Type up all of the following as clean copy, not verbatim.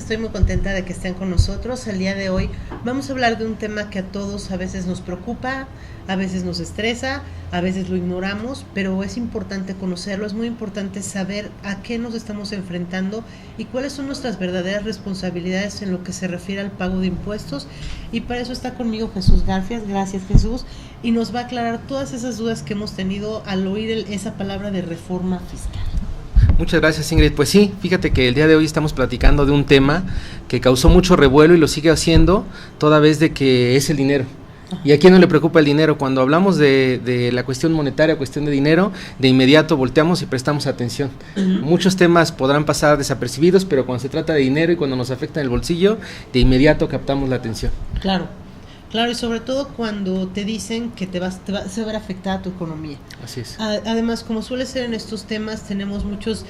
estoy muy contenta de que estén con nosotros. El día de hoy vamos a hablar de un tema que a todos a veces nos preocupa, a veces nos estresa, a veces lo ignoramos, pero es importante conocerlo, es muy importante saber a qué nos estamos enfrentando y cuáles son nuestras verdaderas responsabilidades en lo que se refiere al pago de impuestos. Y para eso está conmigo Jesús Garfias. Gracias, Jesús, y nos va a aclarar todas esas dudas que hemos tenido al oír esa palabra de reforma fiscal. Muchas gracias, Ingrid. Pues sí, fíjate que el día de hoy estamos platicando de un tema que causó mucho revuelo y lo sigue haciendo toda vez de que es el dinero. ¿Y a quién no le preocupa el dinero? Cuando hablamos de la cuestión monetaria, cuestión de dinero, de inmediato volteamos y prestamos atención. Muchos temas podrán pasar desapercibidos, pero cuando se trata de dinero y cuando nos afecta en el bolsillo, de inmediato captamos la atención. Claro, y sobre todo cuando te dicen que se va a ver afectada tu economía. Así es. Además, como suele ser en estos temas, tenemos muchos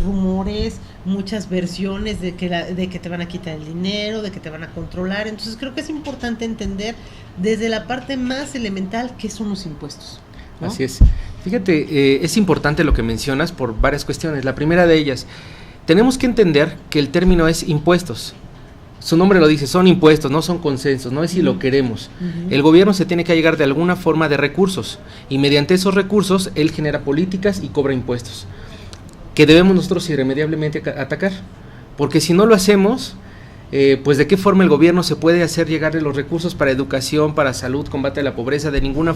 rumores, muchas versiones de que te van a quitar el dinero, de que te van a controlar. Entonces creo que es importante entender desde la parte más elemental qué son los impuestos, ¿no? Así es. Fíjate, es importante lo que mencionas por varias cuestiones. La primera de ellas, tenemos que entender que el término es impuestos. Su nombre lo dice, son impuestos, no son consensos, no es si lo queremos. El gobierno se tiene que allegar de alguna forma de recursos y mediante esos recursos él genera políticas y cobra impuestos que debemos nosotros irremediablemente atacar, porque si no lo hacemos, pues de qué forma el gobierno se puede hacer llegar de los recursos para educación, para salud, combate a la pobreza, de ninguna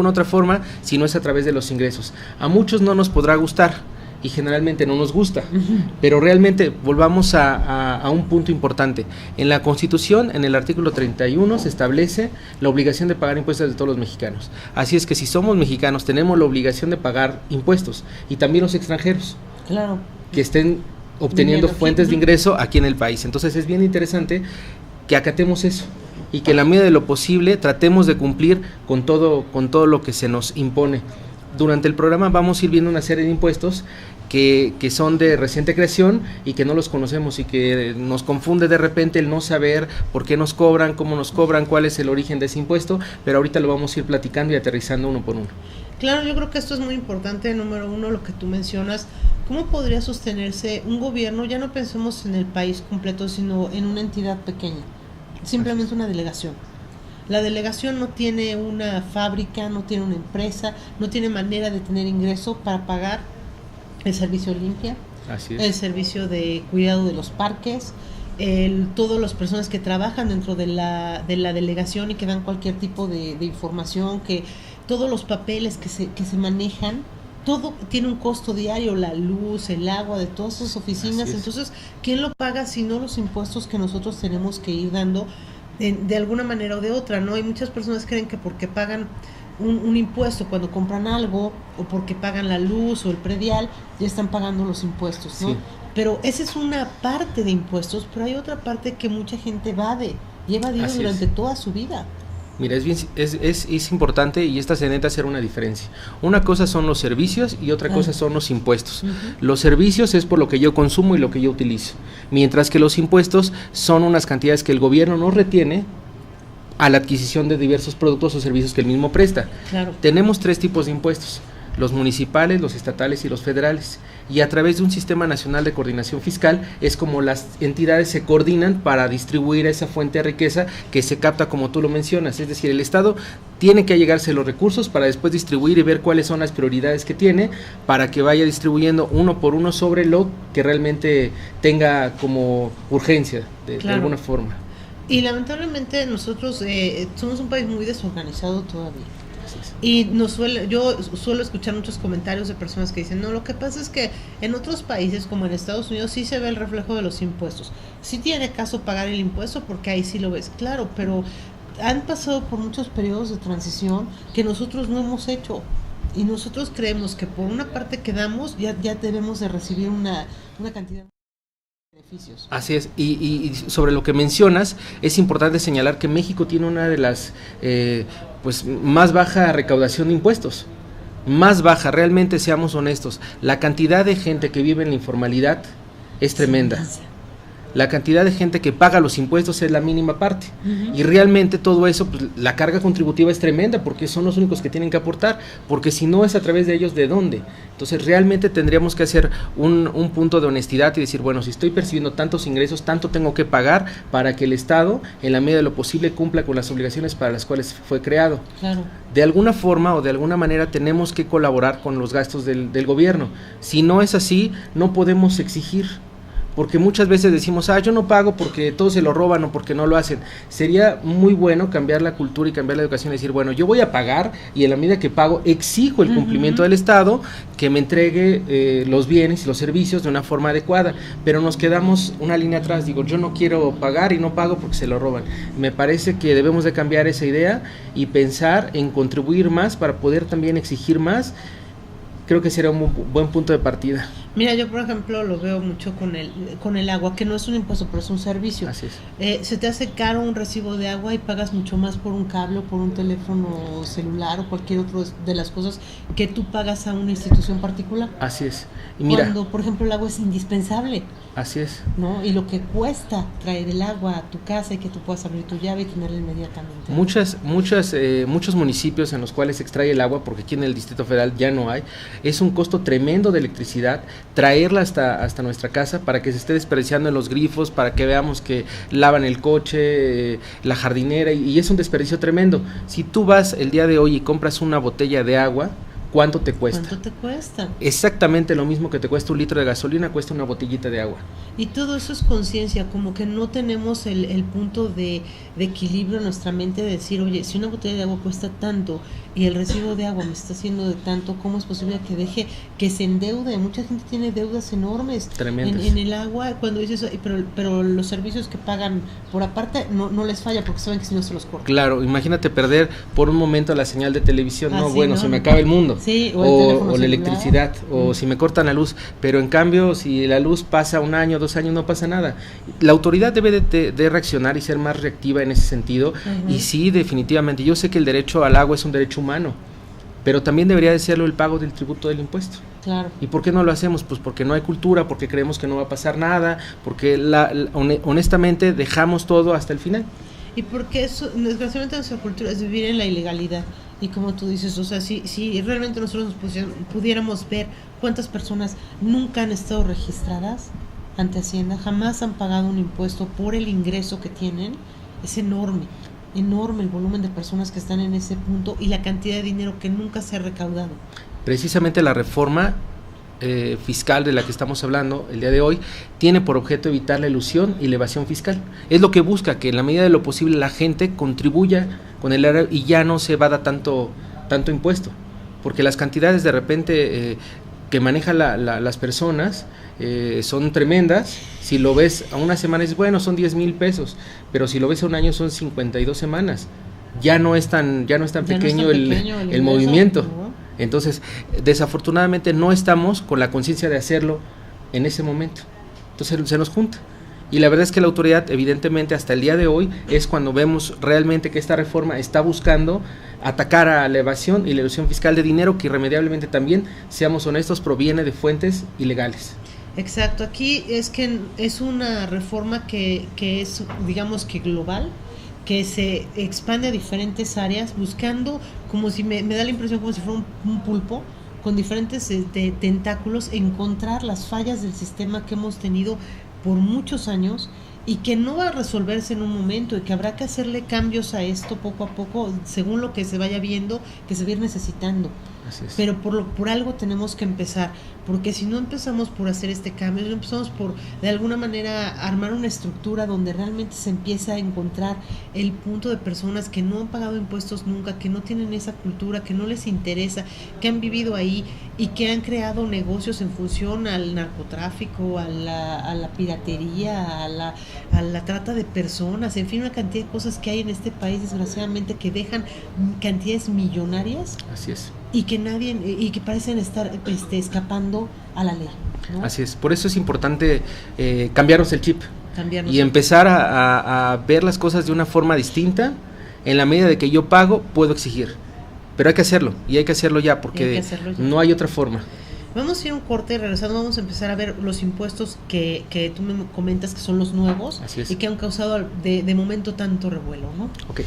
otra forma si no es a través de los ingresos. A muchos no nos podrá gustar y generalmente no nos gusta, pero realmente volvamos a un punto importante. En la Constitución, en el artículo 31, se establece la obligación de pagar impuestos de todos los mexicanos. Así es que si somos mexicanos tenemos la obligación de pagar impuestos, y también los extranjeros, claro, que estén obteniendo fuentes de ingreso aquí en el país. Entonces es bien interesante que acatemos eso y que en la medida de lo posible tratemos de cumplir con todo lo que se nos impone. Durante el programa vamos a ir viendo una serie de impuestos que son de reciente creación y que no los conocemos y que nos confunde de repente el no saber por qué nos cobran, cómo nos cobran, cuál es el origen de ese impuesto, pero ahorita lo vamos a ir platicando y aterrizando uno por uno. Claro, yo creo que esto es muy importante. Número uno, lo que tú mencionas, ¿cómo podría sostenerse un gobierno? Ya no pensemos en el país completo, sino en una entidad pequeña, simplemente una delegación. La delegación no tiene una fábrica, no tiene una empresa, no tiene manera de tener ingreso para pagar el servicio limpia, el servicio de cuidado de los parques, todas las personas que trabajan dentro de la delegación y que dan cualquier tipo de información, que todos los papeles que se manejan, todo tiene un costo diario, la luz, el agua de todas esas oficinas. Entonces, ¿quién lo paga si no los impuestos que nosotros tenemos que ir dando de alguna manera o de otra, ¿no? Hay muchas personas que creen que porque pagan un impuesto cuando compran algo, o porque pagan la luz o el predial, ya están pagando los impuestos, ¿no? Sí. Pero esa es una parte de impuestos, pero hay otra parte que mucha gente evade y ha evadido durante toda su vida. Mira, es importante, y esta se necesita hacer una diferencia. Una cosa son los servicios y otra cosa son los impuestos. Los servicios es por lo que yo consumo y lo que yo utilizo, mientras que los impuestos son unas cantidades que el gobierno no retiene a la adquisición de diversos productos o servicios que él mismo presta. Claro. Tenemos 3 tipos de impuestos: los municipales, los estatales y los federales, y a través de un sistema nacional de coordinación fiscal es como las entidades se coordinan para distribuir esa fuente de riqueza que se capta, como tú lo mencionas. Es decir, el Estado tiene que allegarse los recursos para después distribuir y ver cuáles son las prioridades que tiene, para que vaya distribuyendo uno por uno sobre lo que realmente tenga como urgencia de alguna forma. Y lamentablemente nosotros somos un país muy desorganizado todavía. Y yo suelo escuchar muchos comentarios de personas que dicen, no, lo que pasa es que en otros países como en Estados Unidos sí se ve el reflejo de los impuestos. Sí tiene caso pagar el impuesto porque ahí sí lo ves, claro, pero han pasado por muchos periodos de transición que nosotros no hemos hecho. Y nosotros creemos que por una parte que damos ya debemos de recibir una cantidad de beneficios. Así es, y sobre lo que mencionas, es importante señalar que México tiene una de las más baja recaudación de impuestos, más baja, realmente, seamos honestos. La cantidad de gente que vive en la informalidad es tremenda. la cantidad de gente que paga los impuestos es la mínima parte, y realmente todo eso, pues, la carga contributiva es tremenda, porque son los únicos que tienen que aportar, porque si no es a través de ellos, ¿de dónde? Entonces realmente tendríamos que hacer un punto de honestidad y decir, bueno, si estoy percibiendo tantos ingresos, tanto tengo que pagar para que el Estado, en la medida de lo posible, cumpla con las obligaciones para las cuales fue creado. Claro. De alguna forma o de alguna manera tenemos que colaborar con los gastos del gobierno. Si no es así, no podemos exigir, porque muchas veces decimos, yo no pago porque todos se lo roban o porque no lo hacen. Sería muy bueno cambiar la cultura y cambiar la educación y decir, bueno, yo voy a pagar, y en la medida que pago exijo el cumplimiento del Estado, que me entregue los bienes y los servicios de una forma adecuada, pero nos quedamos una línea atrás. Digo, yo no quiero pagar y no pago porque se lo roban. Me parece que debemos de cambiar esa idea y pensar en contribuir más para poder también exigir más. Creo que sería un buen punto de partida. Mira, yo por ejemplo lo veo mucho con el agua, que no es un impuesto, pero es un servicio. Así es. Se te hace caro un recibo de agua y pagas mucho más por un cable o por un teléfono celular o cualquier otro de las cosas que tú pagas a una institución particular. Así es. Y mira, cuando, por ejemplo, el agua es indispensable. Así es. ¿No? Y lo que cuesta traer el agua a tu casa y que tú puedas abrir tu llave y tenerla inmediatamente. Muchos municipios en los cuales se extrae el agua, porque aquí en el Distrito Federal ya no hay, es un costo tremendo de electricidad traerla hasta nuestra casa para que se esté desperdiciando en los grifos, para que veamos que lavan el coche, la jardinera, y es un desperdicio tremendo. Si tú vas el día de hoy y compras una botella de agua, ¿cuánto te cuesta? ¿Cuánto te cuesta? Exactamente lo mismo que te cuesta un litro de gasolina, cuesta una botellita de agua. Y todo eso es conciencia, como que no tenemos el punto de equilibrio en nuestra mente de decir, oye, si una botella de agua cuesta tanto y el recibo de agua me está haciendo de tanto, ¿cómo es posible que se endeude? Mucha gente tiene deudas enormes en el agua, cuando dices, pero los servicios que pagan por aparte no les falla porque saben que si no se los cortan. Claro, imagínate perder por un momento la señal de televisión, se me acaba el mundo. Sí, o la electricidad, o si me cortan la luz, pero en cambio si la luz pasa 1 año, 2 años, no pasa nada. La autoridad debe de reaccionar y ser más reactiva en ese sentido. Y sí, definitivamente, yo sé que el derecho al agua es un derecho humano, pero también debería de serlo el pago del tributo del impuesto. Claro. ¿Y por qué no lo hacemos? Pues porque no hay cultura, porque creemos que no va a pasar nada, porque honestamente dejamos todo hasta el final. Y porque eso, desgraciadamente nuestra cultura es vivir en la ilegalidad. Y como tú dices, o sea, si realmente nosotros pudiéramos ver cuántas personas nunca han estado registradas ante Hacienda, jamás han pagado un impuesto por el ingreso que tienen, es enorme el volumen de personas que están en ese punto y la cantidad de dinero que nunca se ha recaudado. Precisamente la reforma fiscal de la que estamos hablando el día de hoy tiene por objeto evitar la elusión y la evasión fiscal. Es lo que busca, que en la medida de lo posible la gente contribuya con el erario y ya no se evada tanto impuesto, porque las cantidades de repente que manejan las personas son tremendas. Si lo ves a una semana es bueno, son 10,000 pesos, pero si lo ves a un año son 52 semanas. Ya no es tan pequeño el movimiento, ¿no? Entonces, desafortunadamente no estamos con la conciencia de hacerlo en ese momento. Entonces se nos junta. Y la verdad es que la autoridad, evidentemente, hasta el día de hoy, es cuando vemos realmente que esta reforma está buscando atacar a la evasión y la elusión fiscal de dinero que irremediablemente también, seamos honestos, proviene de fuentes ilegales. Exacto, aquí es que es una reforma que es, digamos que global, que se expande a diferentes áreas, buscando, como si me da la impresión como si fuera un pulpo, con diferentes tentáculos, encontrar las fallas del sistema que hemos tenido por muchos años y que no va a resolverse en un momento y que habrá que hacerle cambios a esto poco a poco, según lo que se vaya viendo, que se va a ir necesitando. Así es. Pero por algo tenemos que empezar, porque si no empezamos por hacer este cambio, no empezamos por de alguna manera armar una estructura donde realmente se empieza a encontrar el punto de personas que no han pagado impuestos nunca, que no tienen esa cultura, que no les interesa, que han vivido ahí y que han creado negocios en función al narcotráfico, a la piratería, a la trata de personas, en fin, una cantidad de cosas que hay en este país, desgraciadamente, que dejan cantidades millonarias. Así es. Y que parecen estar escapando a la ley, ¿no? Así es, por eso es importante cambiarnos el chip y empezar a ver las cosas de una forma distinta. En la medida de que yo pago, puedo exigir, pero hay que hacerlo, y hay que hacerlo ya, porque no hay otra forma. Vamos a ir a un corte y regresando vamos a empezar a ver los impuestos que tú me comentas que son los nuevos. Así es. Y que han causado de momento tanto revuelo, ¿no? Ok.